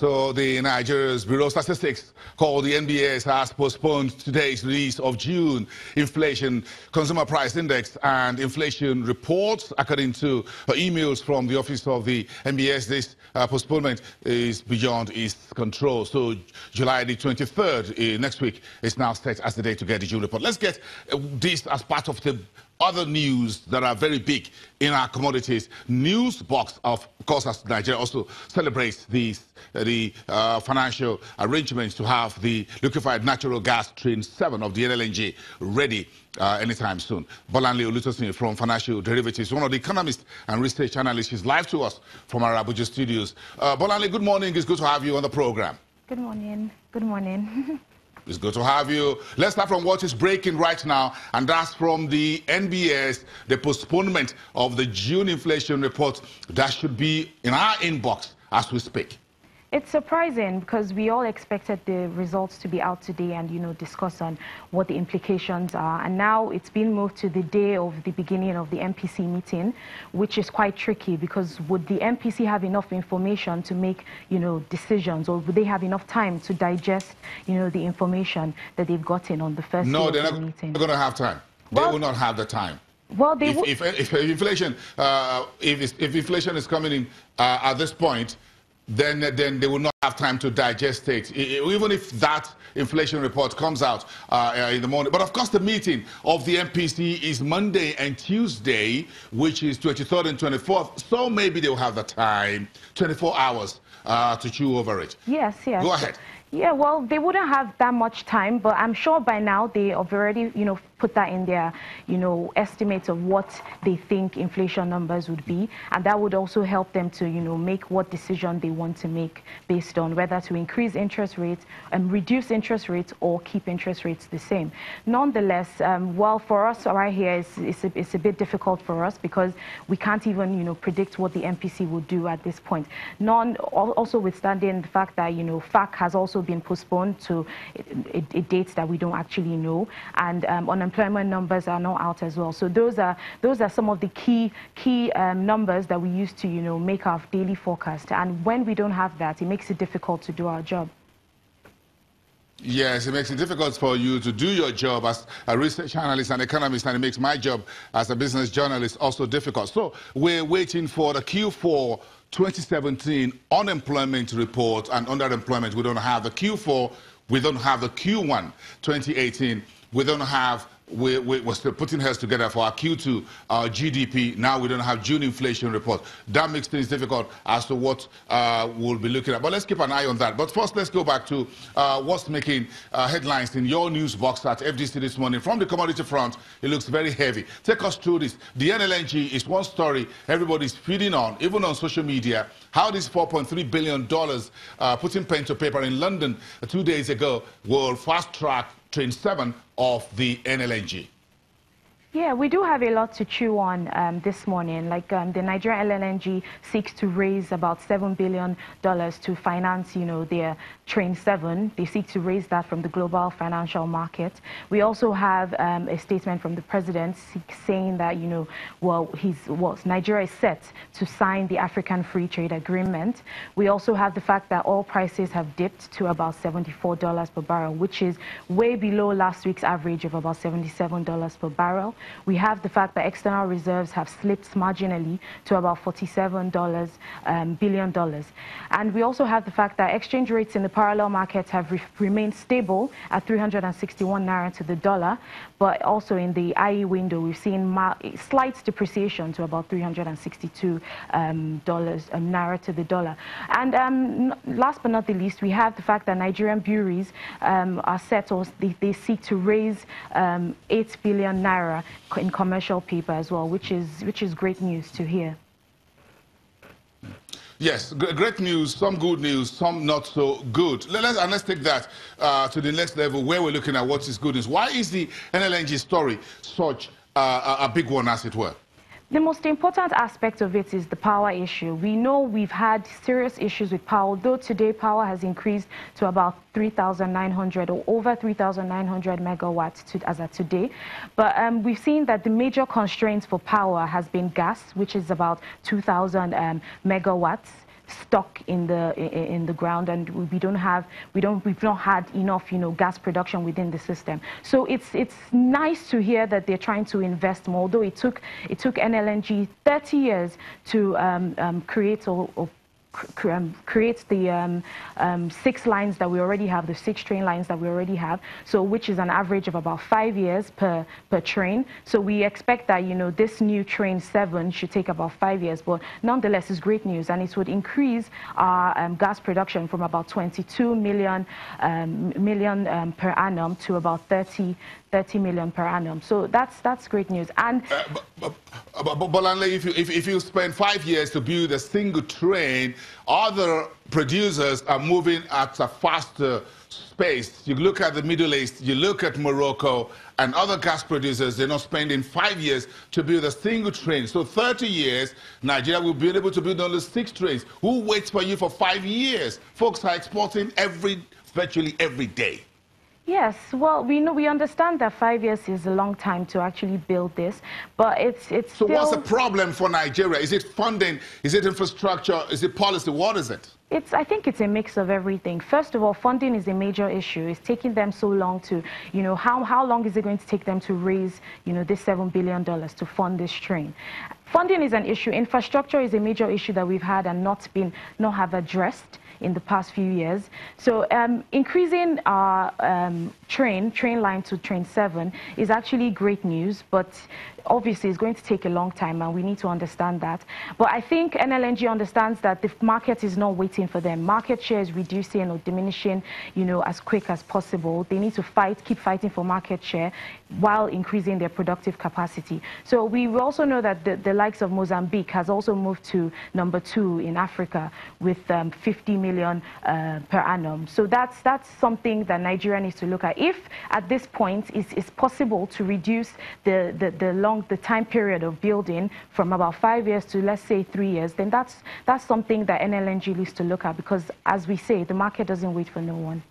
So the Nigeria's Bureau of Statistics, called the NBS, has postponed today's release of June inflation, consumer price index, and inflation reports. According to emails from the office of the NBS, this postponement is beyond its control. So July the 23rd, next week, is now set as the day to get the June report. Let's get this as part of the other news that are very big in our commodities news box. Of course, as Nigeria also celebrates the financial arrangements to have the liquefied natural gas train 7 of the NLNG ready anytime soon. Bolanle Olutosin from Financial Derivatives, one of the economists and research analysts, is live to us from our Abuja studios. Bolanle, good morning. It's good to have you on the program. Good morning. Good morning. It's good to have you. Let's start from what is breaking right now, and that's from the NBS, the postponement of the June inflation report that should be in our inbox as we speak. It's surprising because we all expected the results to be out today and, discuss on what the implications are. And now it's been moved to the day of the beginning of the MPC meeting, which is quite tricky because would the MPC have enough information to make, decisions, or would they have enough time to digest, the information that they've gotten on the first day of the meeting? No, they're not going to have time. They will not have the time. Well, if inflation, if inflation is coming in at this point, then they will not have time to digest it, even if that inflation report comes out in the morning. But of course, the meeting of the MPC is Monday and Tuesday, which is 23rd and 24th. So maybe they'll have the time, 24 hours, to chew over it. Yes. Go ahead. Yeah, well, they wouldn't have that much time, but I'm sure by now they have already, put that in their, estimates of what they think inflation numbers would be. And that would also help them to, make what decision they want to make based on whether to increase interest rates and reduce interest rates or keep interest rates the same. Nonetheless, well, for us right here, it's a bit difficult for us because we can't even, predict what the MPC will do at this point. Also withstanding the fact that, FAC has also been postponed to a date that we don't actually know, and unemployment numbers are not out as well. So those are some of the key numbers that we use to make our daily forecast. And when we don't have that, it makes it difficult to do our job. Yes, it makes it difficult for you to do your job as a research analyst and economist, and it makes my job as a business journalist also difficult. So we're waiting for the Q4 2017 unemployment report and underemployment. We don't have the Q4, we don't have the Q1 2018, we don't have, we're still putting heads together for our Q2 GDP. Now we don't have June inflation report. That makes things difficult as to what we'll be looking at. But let's keep an eye on that. But first, let's go back to what's making headlines in your news box at FDC this morning. From the commodity front, it looks very heavy. Take us through this. The NLNG is one story everybody's feeding on, even on social media. How this $4.3 billion putting pen to paper in London 2 days ago will fast-track Train 7 of the NLNG. Yeah, we do have a lot to chew on this morning. Like the Nigerian LNG seeks to raise about $7 billion to finance, their Train 7. They seek to raise that from the global financial market. We also have a statement from the president saying that, Nigeria is set to sign the African Free Trade Agreement. We also have the fact that oil prices have dipped to about $74 per barrel, which is way below last week's average of about $77 per barrel. We have the fact that external reserves have slipped marginally to about $47 billion. And we also have the fact that exchange rates in the parallel markets have remained stable at 361 naira to the dollar. But also in the IE window, we've seen slight depreciation to about 362 naira to the dollar. And last but not the least, we have the fact that Nigerian breweries are set, or they seek to raise 8 billion naira in commercial paper as well, which is great news to hear. Yes, great news, some good news, some not so good. Let's take that to the next level where we're looking at what is good news. Why is the NLNG story such a big one, as it were? The most important aspect of it is the power issue. We know we've had serious issues with power, although today power has increased to about 3,900 or over 3,900 megawatts as of today. But we've seen that the major constraints for power has been gas, which is about 2,000 megawatts. stuck in the ground, and we've not had enough gas production within the system. So it's nice to hear that they're trying to invest more, although it took NLNG 30 years to create the 6 lines that we already have, the 6 train lines that we already have, so which is an average of about 5 years per train. So we expect that this new train 7 should take about 5 years, but nonetheless it's great news, and it would increase our gas production from about 22 million per annum to about 30 million per annum. So that's great news. And Bolanle, if you spend 5 years to build a single train, other producers are moving at a faster pace. You look at the Middle East, you look at Morocco, and other gas producers, they're not spending 5 years to build a single train. So 30 years, Nigeria will be able to build only 6 trains. Who waits for you for 5 years? Folks are exporting virtually every day. Yes, well, we understand that 5 years is a long time to actually build this, but it's so still... what's the problem for Nigeria? Is it funding? Is it infrastructure? Is it policy? What is it? I think it's a mix of everything. First of all, funding is a major issue. It's taking them so long to, how long is it going to take them to raise, this $7 billion to fund this train? Funding is an issue. Infrastructure is a major issue that we've had and not have addressed in the past few years. So increasing our train line to train 7 is actually great news, but obviously it's going to take a long time, and we need to understand that. But I think NLNG understands that the market is not waiting for them. Market share is reducing or diminishing, as quick as possible. They need to keep fighting for market share while increasing their productive capacity. So we also know that the likes of Mozambique has also moved to number 2 in Africa with 50 million per annum. So that's something that Nigeria needs to look at. If at this point it's possible to reduce the time period of building from about 5 years to, let's say, 3 years, then that's something that NLNG needs to look at, because, as we say, the market doesn't wait for no one.